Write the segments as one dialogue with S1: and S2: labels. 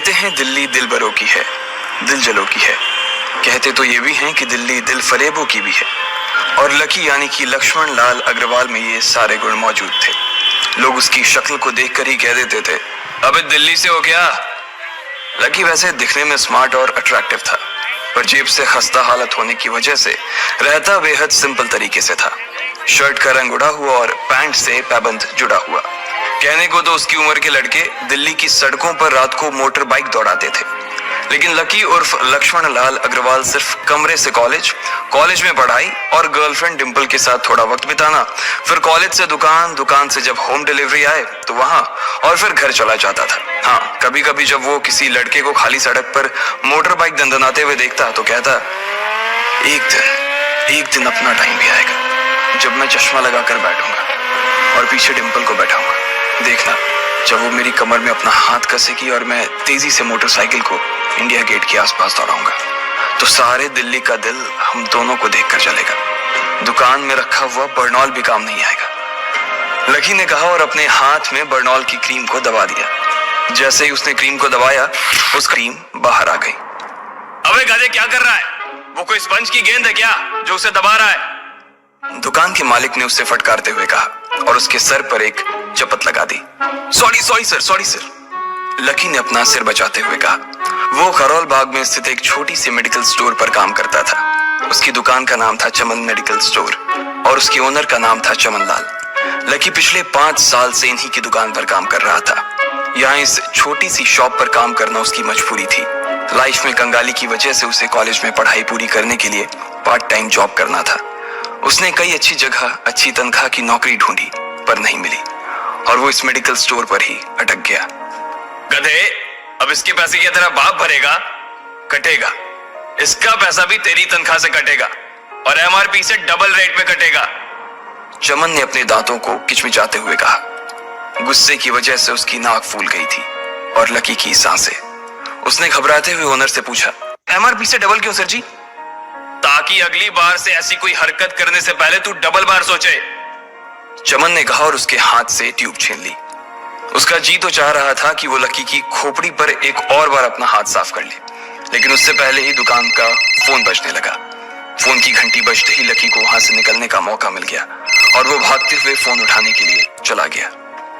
S1: कहते हैं दिल्ली दिलबरों की है, दिल जलों की है। कहते तो ये भी हैं कि दिल्ली दिल फरेबों की भी है। और लकी यानी कि लक्ष्मण लाल अग्रवाल में ये सारे गुण मौजूद थे। लोग उसकी शक्ल को देखकर ही कह देते थे, अबे दिल्ली से हो क्या? लकी वैसे दिखने में स्मार्ट और अट्रैक्टिव था, पर जेब से खस्ता हालत होने की वजह से रहता बेहद सिंपल तरीके से था। शर्ट का रंग उड़ा हुआ और पैंट से पैबंद जुड़ा हुआ। कहने को तो उसकी उम्र के लड़के दिल्ली की सड़कों पर रात को मोटर बाइक दौड़ाते थे, लेकिन लकी उर्फ लक्ष्मण लाल अग्रवाल सिर्फ कमरे से कॉलेज में पढ़ाई और गर्लफ्रेंड डिंपल के साथ थोड़ा वक्त बिताना, फिर कॉलेज से दुकान, दुकान से जब होम डिलीवरी आए तो वहां, और फिर घर चला जाता था। हाँ, कभी कभी जब वो किसी लड़के को खाली सड़क पर मोटर बाइक दंदनाते हुए देखता तो कहता, एक दिन अपना टाइम भी आएगा जब मैं चश्मा लगाकर बैठूंगा और पीछे डिंपल को बैठाऊंगा। देखना, जब वो मेरी कमर में अपना हाथ कसेगी और मैं तेजी से मोटरसाइकिल को इंडिया गेट के आसपास दौड़ाऊंगा, तो सारे दिल्ली का दिल हम दोनों को देखकर चलेगा। दुकान में रखा हुआ बर्नॉल भी काम नहीं आएगा। लकी ने कहा और अपने हाथ में बर्नॉल की क्रीम को दबा दिया। जैसे ही उसने क्रीम को दबाया, उस क्रीम बाहर आ गई। अबे गधे, क्या कर रहा है? वो कोई स्पंज की गेंद है क्या जो उसे दबा रहा है? दुकान के मालिक ने उससे फटकारते हुए कहा और उसके सर पर एक चपत लगा दी। Sorry sir. लकी ने अपना सिर बचाते हुए कहा। वो करोल बाग में स्थित एक छोटी सी मेडिकल स्टोर पर काम करता था। उसकी दुकान का नाम था चमन मेडिकल स्टोर और उसके ओनर का नाम था चमन लाल। लकी पिछले 5 साल से इन्हीं की दुकान पर काम कर रहा था। यहाँ इस छोटी सी शॉप पर काम करना उसकी मजबूरी थी। लाइफ में कंगाली की वजह से उसे कॉलेज में पढ़ाई पूरी करने के लिए पार्ट टाइम जॉब करना था। उसने कई अच्छी जगह अच्छी तनख्वाह की नौकरी ढूंढी पर नहीं मिली और वो इस मेडिकल स्टोर पर ही अटक गया। गधे, अब इसके पैसे क्या तेरा बाप भरेगा? कटेगा। इसका पैसा भी तेरी तनख्वाह से कटेगा और एमआरपी से डबल रेट में कटेगा। चमन ने अपने दांतों को किचमिचाते हुए कहा। गुस्से की वजह से उसकी नाक फूल गई थी और लकी की सांसें। उसने घबराते हुए ओनर से पूछा, एमआरपी से डबल क्यों सर जी? ताकि अगली बार से ऐसी कोई हरकत करने से पहले तू डबल बार सोचे, चमन ने कहा और उसके हाथ से ट्यूब छीन ली। उसका जी तो चाह रहा था कि वो लकी की खोपड़ी पर एक और बार अपना हाथ साफ कर ले, लेकिन उससे पहले ही दुकान का फोन बजने लगा। फोन की घंटी बजते ही लकी को वहां से निकलने का मौका मिल गया और वो भागते हुए फोन उठाने के लिए चला गया।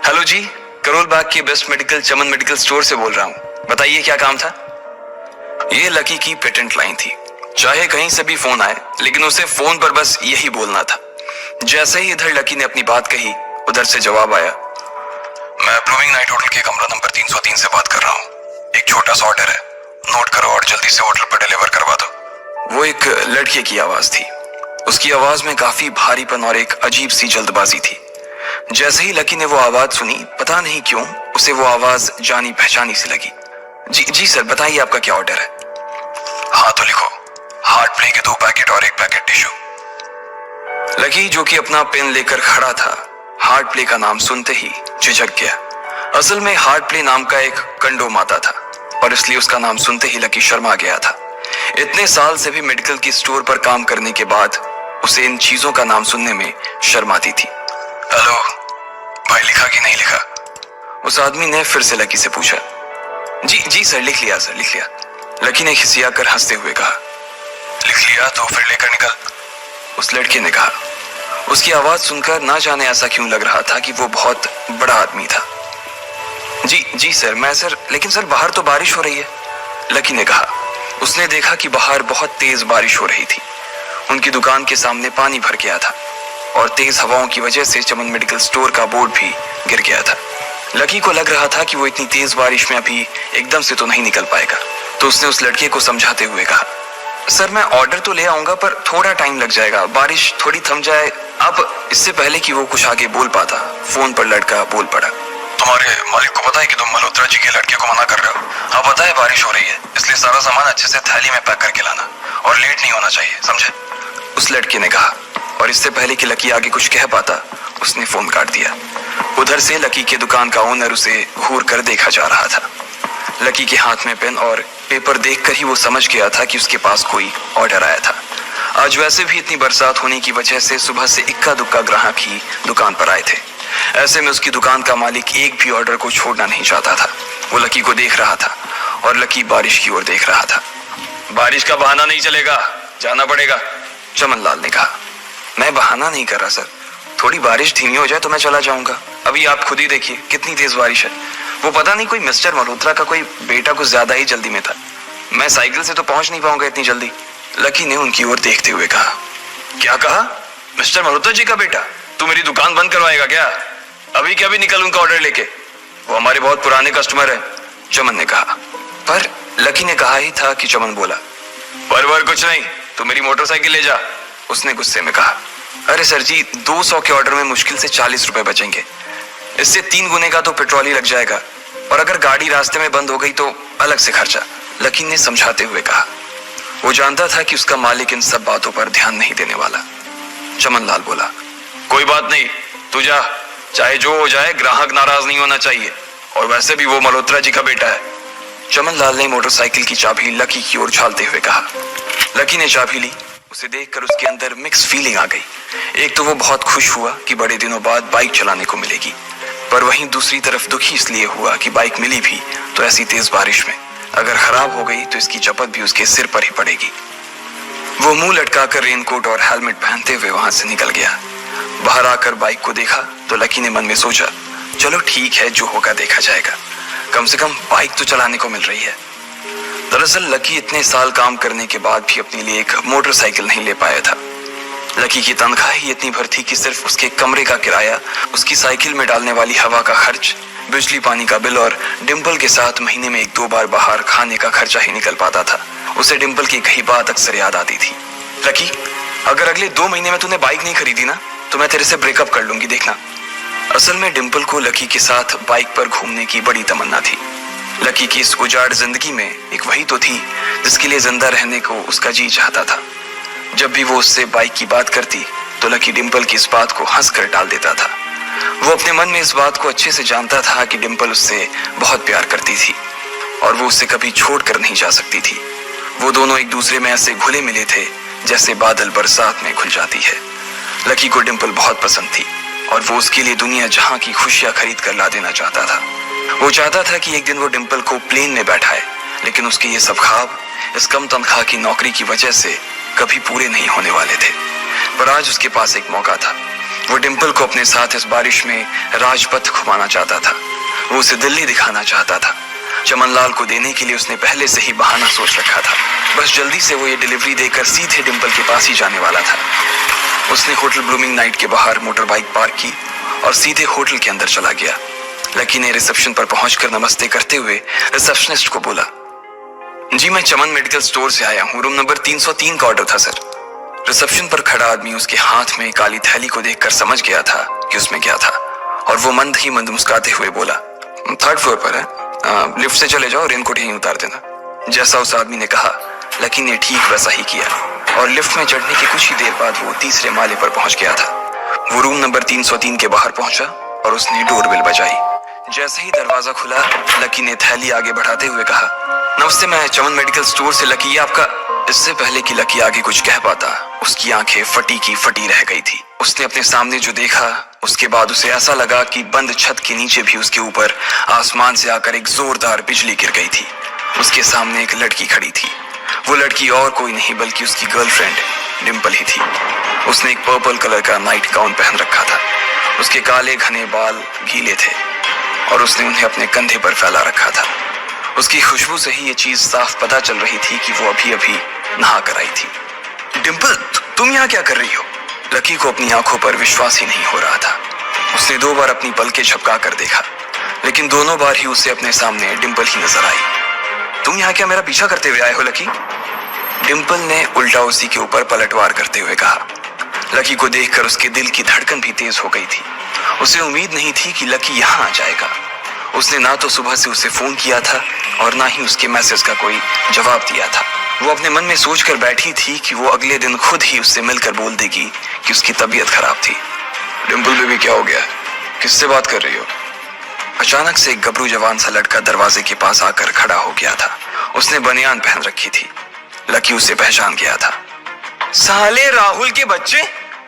S1: हेलो जी, करोल बाग के बेस्ट मेडिकल चमन मेडिकल स्टोर से बोल रहा हूँ, बताइए क्या काम था? ये लकी की पेटेंट लाइन थी। चाहे कहीं से भी फोन आए, लेकिन उसे फोन पर बस यही बोलना था। जैसे ही इधर लकी ने अपनी बात कही, उधर से जवाब आया, मैं ब्लूमिंग नाइट होटल के कमरा नंबर 303 से बात कर रहा हूँ। एक छोटा सा ऑर्डर है, नोट करो और जल्दी से होटल पर डिलीवर करवा दो। वो एक लड़के की आवाज थी। उसकी आवाज में काफी भारीपन और एक अजीब सी जल्दबाजी थी। जैसे ही लकी ने वो आवाज सुनी, पता नहीं क्यों उसे वो आवाज जानी पहचानी सी लगी। जी सर, बताइए आपका क्या ऑर्डर है? हाँ तो लिखो, हार्ट प्ले के 2 पैकेट और 1 पैकेट टिश्यू। लकी, जो कि अपना पेन लेकर खड़ा था, हार्ट प्ले का नाम सुनते ही झिझक गया। असल में हार्ट प्ले नाम का एक कंडोम आता था और इसलिए उसका नाम सुनते ही लकी शर्मा गया था। इतने साल से भी मेडिकल की स्टोर पर काम करने के बाद उसे इन चीजों का नाम सुनने में शर्म आती थी। हेलो भाई, लिखा कि नहीं लिखा? उस आदमी ने फिर से लकी से पूछा। जी सर, लिख लिया सर, लिख लिया। लकी ने खिसिया कर हंसते हुए कहा। लिख लिया तो फिर लेकर निकल, उस लड़के ने कहा। उसकी आवाज सुनकर ना जाने ऐसा क्यों लग रहा था कि वो बहुत बड़ा आदमी था। जी सर, लेकिन सर बाहर तो बारिश हो रही है, लकी ने कहा। उसने देखा कि बाहर बहुत तेज बारिश हो रही थी। उनकी दुकान के सामने पानी भर गया था और तेज हवाओं की वजह से चमन मेडिकल स्टोर का बोर्ड भी गिर गया था। लकी को लग रहा था कि वो इतनी तेज बारिश में अभी एकदम से तो नहीं निकल पाएगा, तो उसने उस लड़के को समझाते हुए कहा, सर मैं ऑर्डर तो ले आऊंगा पर थोड़ा टाइम लग जाएगा, बारिश थोड़ी थम जाए। अब इससे पहले कि वो कुछ आगे बोल पाता, फोन पर लड़का बोल पड़ा। तुम्हारे मालिक को पता है कि तुम मल्होत्रा जी के लड़के को मना कर रहे हो? हाँ पता है, बारिश हो रही है, इसलिए सारा सामान अच्छे से थैली में पैक करके लाना और लेट नहीं होना चाहिए, समझे? उस लड़के ने कहा और इससे पहले कि लकी आगे कुछ कह पाता, उसने फोन काट दिया। उधर से लकी के दुकान का ओनर उसे घूर कर देखा जा रहा था। लकी के हाथ में पेन और पेपर देखकर ही वो समझ गया था कि उसके पास कोई ऑर्डर आया था। आज वैसे भी इतनी बरसात होने की वजह से सुबह से इक्का दुक्का ग्राहक ही दुकान पर आए थे। ऐसे में उसकी दुकान का मालिक एक भी ऑर्डर को छोड़ना नहीं चाहता था। वो लकी को देख रहा था और लकी बारिश की ओर देख रहा था। बारिश का बहाना नहीं चलेगा, जाना पड़ेगा, चमनलाल ने कहा। मैं बहाना नहीं कर रहा सर, थोड़ी बारिश धीमी हो जाए तो मैं चला जाऊंगा। अभी आप खुद ही देखिए कितनी तेज बारिश है। वो पता नहीं कोई मिस्टर मल्होत्रा का कोई बेटा कुछ ज्यादा ही जल्दी में था। मैं साइकिल से तो पहुंच नहीं पाऊंगा इतनी जल्दी। लकी ने उनकी ओर देखते हुए कहा। क्या कहा? मिस्टर मल्होत्रा जी का बेटा? तू मेरी दुकान बंद करवाएगा क्या? अभी क्या भी निकल उनका ऑर्डर लेके, वो हमारे बहुत पुराने कस्टमर है, चमन ने कहा। पर लकी ने कहा ही था कि चमन बोला। पर कुछ नहीं, तू मेरी मोटरसाइकिल ले जा, उसने गुस्से में कहा। अरे सर जी, 200 के ऑर्डर में मुश्किल से 40 रुपए बचेंगे, इससे 3 गुने का तो पेट्रोल ही लग जाएगा, और अगर गाड़ी रास्ते में बंद हो गई तो अलग से खर्चा, लकी ने समझाते हुए कहा। वो जानता था कि उसका मालिक इन सब बातों पर ध्यान नहीं देने वाला। चमनलाल बोला। कोई बात नहीं, तू जा, चाहे जो हो जाए ग्राहक नाराज नहीं होना चाहिए, और वैसे भी वो मल्होत्रा जी का बेटा है। चमनलाल ने मोटरसाइकिल की चाबी लकी की ओर उछालते हुए कहा। लकी ने चाबी ली। उसे देखकर उसके अंदर मिक्स फीलिंग आ गई। एक तो वो बहुत खुश हुआ कि बड़े दिनों बाद बाइक चलाने को मिलेगी, पर वहीं दूसरी तरफ दुखी इसलिए हुआ कि बाइक मिली भी तो ऐसी तेज बारिश में, अगर खराब हो गई तो इसकी चपत भी उसके सिर पर ही पड़ेगी। वो मुंह लटकाकर रेनकोट और हेलमेट पहनते हुए वहां से निकल गया। बाहर आकर बाइक को देखा तो लकी ने मन में सोचा, चलो ठीक है, जो होगा देखा जाएगा, कम से कम बाइक तो चलाने को मिल रही है। दरअसल लकी इतने साल काम करने के बाद भी अपने लिए एक मोटरसाइकिल नहीं ले पाया था। लकी की तनख्वाह ही इतनी भर थी कि सिर्फ उसके कमरे का किराया, उसकी साइकिल में डालने वाली हवा का खर्च, बिजली पानी का बिल और डिम्पल के साथ महीने में 1-2 बार बाहर खाने का खर्चा ही निकल पाता था। उसे डिम्पल की कही बात अक्सर याद आती थी। लकी, अगर अगले 2 महीने में तूने बाइक नहीं खरीदी ना तो मैं तेरे से ब्रेकअप कर लूंगी, देखना। असल में डिम्पल को लकी के साथ बाइक पर घूमने की बड़ी तमन्ना थी। लकी की इस उजाड़ जिंदगी में एक वही तो थी जिसके लिए जिंदा रहने को उसका जी चाहता था। जब भी वो उससे बाइक की बात करती तो लकी डिम्पल की इस बात को हंसकर टाल देता था। वो अपने मन में इस बात को अच्छे से जानता था कि डिम्पल उससे बहुत प्यार करती थी और वो उससे कभी छोड़ कर नहीं जा सकती थी। वो दोनों एक दूसरे में ऐसे घुले मिले थे जैसे बादल बरसात में घुल जाती है। लकी को डिम्पल बहुत पसंद थी और वो उसके लिए दुनिया जहां की खुशियां खरीद कर ला देना चाहता था। वो चाहता था कि एक दिन वो डिम्पल को प्लेन में बैठाए, लेकिन उसके ये सब ख्वाब इस कम तनख्वाह की नौकरी की वजह से कभी पूरे नहीं होने वाले थे। पर आज उसके पास एक मौका था। वो डिम्पल को अपने साथ इस बारिश में राजपथ घुमाना चाहता था। वो उसे दिल्ली दिखाना चाहता था। चमनलाल को देने के लिए उसने पहले से ही बहाना सोच रखा था। बस जल्दी से वो ये डिलीवरी देकर सीधे डिम्पल के पास ही जाने वाला था। उसने होटल ब्लूमिंग नाइट के बाहर मोटर बाइक पार्क की और सीधे होटल के अंदर चला गया। लकी ने रिसेप्शन पर पहुंचकर नमस्ते करते हुए रिसेप्शनिस्ट को बोला, जी मैं चमन मेडिकल स्टोर से आया हूँ, रूम नंबर 303 का ऑर्डर था सर। रिसेप्शन पर खड़ा आदमी उसके हाथ में काली थैली को देखकर समझ गया था कि उसमें क्या था और वो मंद ही मंद मुस्कुराते हुए बोला, 3rd फ्लोर पर है, लिफ्ट से चले जाओ, रेनकोट यहीं उतार देना। जैसा उस आदमी ने कहा लकी ने ठीक वैसा ही किया और लिफ्ट में चढ़ने के कुछ ही देर बाद वो 3रे माले पर पहुंच गया था। वो रूम नंबर 303 के बाहर पहुंचा और उसने डोरबेल बजाई। जैसे ही दरवाजा खुला लकी ने थैली आगे बढ़ाते हुए कहा, नमस्ते, मैं चमन मेडिकल स्टोर से लकी, आपका। इससे पहले कि लकी आगे कुछ कह पाता उसकी आंखें फटी की फटी रह गई थी। उसने अपने सामने जो देखा उसके बाद उसे ऐसा लगा कि बंद छत के नीचे भी उसके ऊपर आसमान से आकर एक जोरदार बिजली गिर गई थी। उसके सामने एक लड़की खड़ी थी। वो लड़की और कोई नहीं बल्कि उसकी गर्लफ्रेंड डिम्पल ही थी। उसने एक पर्पल कलर का नाइट गाउन पहन रखा था। उसके काले घने बाल गीले थे और उसने उन्हें अपने कंधे पर फैला रखा था। उसकी खुशबू से ही ये चीज साफ पता चल रही थी कि वो अभी अभी नहा कर आई थी। डिम्पल, तुम यहाँ क्या कर रही हो? लकी को अपनी आंखों पर विश्वास ही नहीं हो रहा था। उसने 2 बार अपनी पलकें झपका कर देखा, लेकिन दोनों बार ही उसे अपने सामने डिम्पल ही नजर आई। तुम यहाँ क्या मेरा पीछा करते हुए आए हो लकी? डिम्पल ने उल्टा उसी के ऊपर पलटवार करते हुए कहा। लकी को देखकर उसके दिल की धड़कन भी तेज हो गई थी। उसे उम्मीद नहीं थी कि लकी यहाँ आ जाएगा। उसने ना तो सुबह से उसे फोन किया था और ना ही उसके मैसेज का कोई जवाब दिया था। वो अपने मन में सोचकर बैठी थी कि वो अगले दिन खुद ही उससे मिलकर बोल देगी कि उसकी तबीयत खराब थी। डिम्पल बेबी, क्या हो गया? किससे बात कर रही हो? अचानक से एक गबरू जवान सा लड़का दरवाजे के पास आकर खड़ा हो गया था। उसने बनियान पहन रखी थी। लकी उसे पहचान गया था। साले राहुल के बच्चे,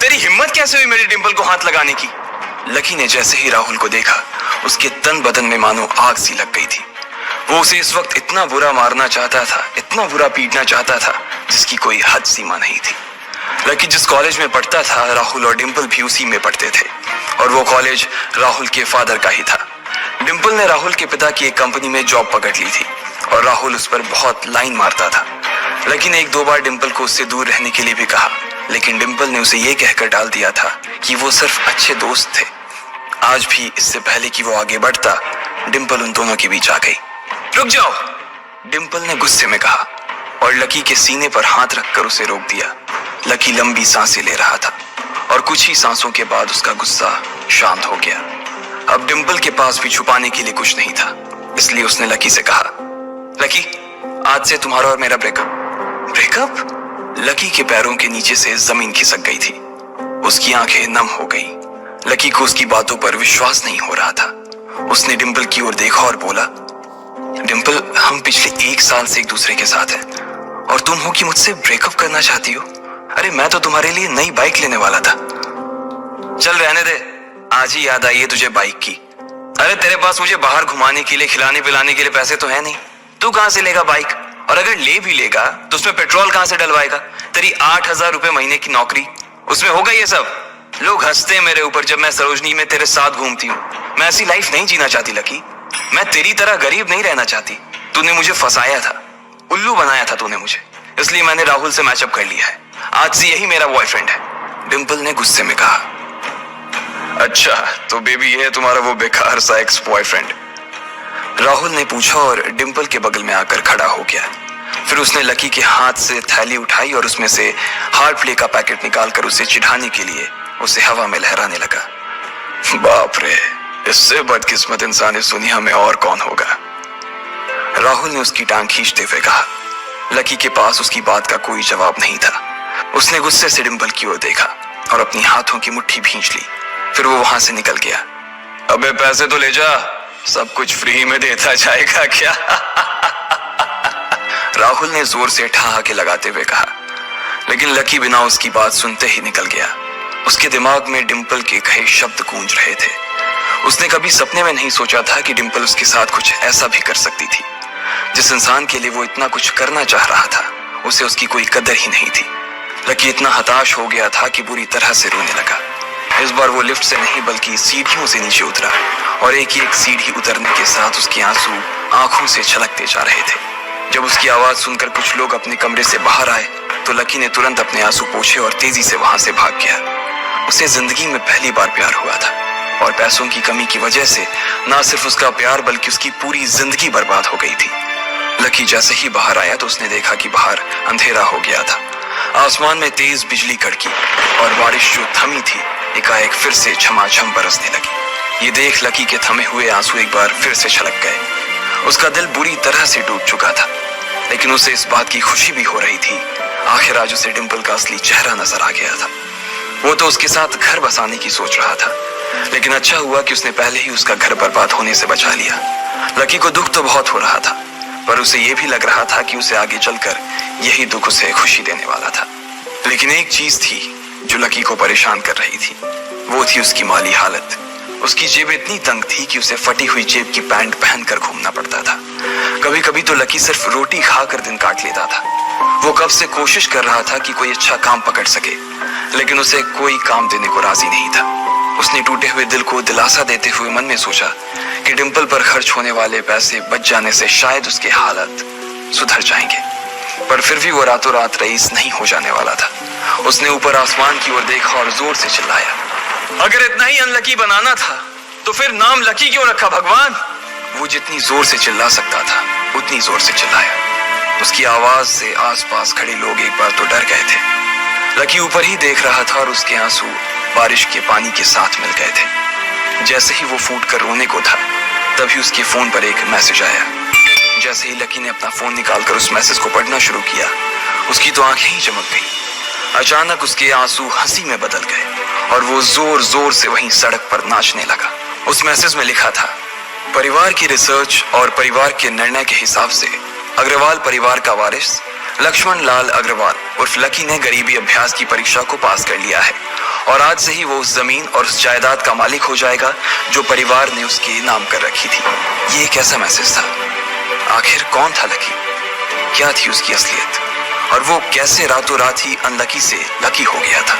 S1: तेरी हिम्मत कैसे हुई मेरी डिम्पल को हाथ लगाने की? लकी ने जैसे ही राहुल को देखा उसके तन बदन में मानो आग सी लग गई थी। वो उसे इस वक्त इतना बुरा मारना चाहता था, इतना बुरा पीटना चाहता था, जिसकी कोई हद सीमा नहीं थी। लकी जिस कॉलेज में पढ़ता था, राहुल और डिंपल भी उसी में पढ़ते थे, और वो कॉलेज राहुल के फादर का ही था। डिंपल ने राहुल के पिता की एक कंपनी में जॉब पकड़ ली थी और राहुल उस पर बहुत लाइन मारता था। लकी ने एक दो बार डिंपल को उससे दूर रहने के लिए भी कहा, लेकिन डिंपल ने उसे ये कहकर टाल दिया था कि वो सिर्फ अच्छे दोस्त थे। आज भी इससे पहले कि वो आगे बढ़ता, डिंपल उन दोनों के बीच आ गई। रुक जाओ, डिंपल ने गुस्से में कहा और लकी के सीने पर हाथ रखकर उसे रोक दिया। लकी लंबी सांसें ले रहा था और कुछ ही सांसों के बाद उसका गुस्सा शांत हो गया। अब डिंपल के पास भी छुपाने के लिए कुछ नहीं था, इसलिए उसने लकी से कहा, लकी, आज से तुम्हारा और मेरा ब्रेकअप। ब्रेकअप? लकी के पैरों के नीचे से जमीन खिसक गई थी। उसकी आंखें नम हो गई। लकी को उसकी बातों पर विश्वास नहीं हो रहा था। उसने डिंपल की ओर देखा और बोला, डिंपल, हम पिछले 1 साल से एक दूसरे के साथ हैं और तुम हो कि मुझसे ब्रेकअप करना चाहती हो? अरे मैं तो तुम्हारे लिए नई बाइक लेने वाला था। चल रहने दे, आज ही याद आई है तुझे बाइक की। अरे तेरे पास मुझे बाहर घुमाने के लिए, खिलाने पिलाने के लिए पैसे तो है नहीं, तू कहां से लेगा बाइक? और अगर ले भी लेगा तो उसमें पेट्रोल कहां से डलवाएगा? तेरी 8,000 रुपए महीने की नौकरी, उसमें होगा ये सब? लोग हंसते हैं मेरे ऊपर जब मैं सरोजनी में तेरे साथ घूमती हूँ। मैं ऐसी लाइफ नहीं जीना चाहती लकी। मैं तेरी तरह गरीब नहीं रहना चाहती। तूने मुझे फंसाया था, उल्लू बनाया था तूने मुझे, इसलिए मैंने राहुल से मैचअप कर लिया है। आज से यही मेरा बॉयफ्रेंड है, डिंपल ने गुस्से में कहा। अच्छा, तो बेबी ये है तुम्हारा वो बेकार सा एक्स बॉयफ्रेंड? राहुल ने पूछा और डिंपल के बगल में आकर खड़ा हो गया। फिर उसने लकी के हाथ से थैली उठाई और उसमें से हार्ड प्ले का पैकेट निकालकर उसे चिढ़ाने के लिए उसे हवा में लहराने लगा। बाप रे, इससे बदकिस्मत इंसान इस दुनिया में और कौन होगा? राहुल ने उसकी टांग खींचते हुए कहा। लकी के पास उसकी बात का कोई जवाब नहीं था। उसने गुस्से से डिंपल की ओर देखा और अपनी हाथों की मुट्ठी भींच ली। फिर वो वहां से निकल गया। अबे पैसे तो ले जा, सब कुछ फ्री में देता जाएगा क्या? राहुल ने जोर से ठहाके लगाते हुए कहा, लेकिन लकी बिना उसकी बात सुनते ही निकल गया। उसके दिमाग में डिंपल के कहे शब्द गूंज रहे थे। उसने कभी सपने में नहीं सोचा था कि डिंपल उसके साथ कुछ ऐसा भी कर सकती थी। जिस इंसान के लिए वो इतना कुछ करना चाह रहा था, उसे उसकी कोई कदर ही नहीं थी। लकी इतना हताश हो गया था कि बुरी तरह से रोने लगा। इस बार वो लिफ्ट से नहीं बल्कि सीढ़ियों से नीचे उतरा और एक ही एक सीढ़ी उतरने के साथ उसके आंसू आंखों से छलकते जा रहे थे। जब उसकी आवाज सुनकर कुछ लोग अपने कमरे से बाहर आए तो लकी ने तुरंत अपने आंसू पोंछे और तेजी से वहां से भाग गया। उसे जिंदगी में पहली बार प्यार हुआ था और पैसों की कमी की वजह से ना सिर्फ उसका प्यार बल्कि उसकी पूरी जिंदगी बर्बाद हो गई थी। लकी जैसे ही बाहर आया तो उसने देखा कि बाहर अंधेरा हो गया था। आसमान में तेज बिजली कड़की और बारिश जो थमी थी एकाएक फिर से झमाझम बरसने लगी। ये देख लकी के थमे हुए आंसू एक बार फिर से छलक गए। उसका दिल बुरी तरह से टूट चुका था, लेकिन उसे इस बात की खुशी भी हो रही थी। आखिर आज उसे डिंपल का असली चेहरा नजर आ गया था। वो तो उसके साथ घर बसाने की सोच रहा था, लेकिन अच्छा हुआ कि उसने पहले ही उसका घर बर्बाद होने से बचा लिया। लकी को दुख तो बहुत हो रहा था, पर उसे यह भी लग रहा था कि उसे आगे चलकर यही दुख उसे खुशी देने वाला था। लेकिन एक चीज थी जो लकी को परेशान कर रही थी, वो थी उसकी माली हालत। उसकी जेब इतनी तंग थी कि उसे फटी हुई जेब की पैंट पहनकर घूमना पड़ता था। कभी कभी तो लकी सिर्फ रोटी खाकर दिन काट लेता था। वो कब से कोशिश कर रहा था कि कोई अच्छा काम पकड़ सके, लेकिन उसे कोई काम देने को राजी नहीं था। उसने टूटे हुए दिल को दिलासा देते हुए मन में सोचा कि डिंपल पर खर्च होने वाले पैसे बच जाने से शायद उसके हालत सुधर जाएंगे, पर फिर भी वो रातों रात रईस नहीं हो जाने वाला था। उसने ऊपर आसमान की ओर देखा और जोर से चिल्लाया, अगर इतना ही अनलकी बनाना था तो फिर नाम लकी क्यों रखा भगवान? वो जितनी जोर से चिल्ला सकता था उतनी जोर से चिल्लाया। उसकी आवाज से आसपास खड़े लोग एक बार तो डर गए थे। लकी ऊपर ही देख रहा था और उसके आंसू बारिश के पानी के साथ मिल गए थे। जैसे ही वो फूट कर रोने को था, तभी उसके फोन पर एक मैसेज आया। जैसे ही लकी ने अपना फोन निकालकर उस मैसेज को पढ़ना शुरू किया, उसकी तो आंखें ही चमक गई। अचानक उसके आंसू हंसी में बदल गए और वो जोर जोर से वहीं सड़क पर नाचने लगा। उस मैसेज में लिखा था, परिवार की रिसर्च और परिवार के निर्णय के हिसाब से अग्रवाल परिवार का वारिस लक्ष्मण लाल अग्रवाल उर्फ लकी ने गरीबी अभ्यास की परीक्षा को पास कर लिया है और आज से ही वो उस जमीन और उस जायदाद का मालिक हो जाएगा जो परिवार ने उसके नाम कर रखी थी। ये कैसा मैसेज था? आखिर कौन था लकी, क्या थी उसकी असलियत, और वो कैसे रातों रात ही अनलकी से लकी हो गया था।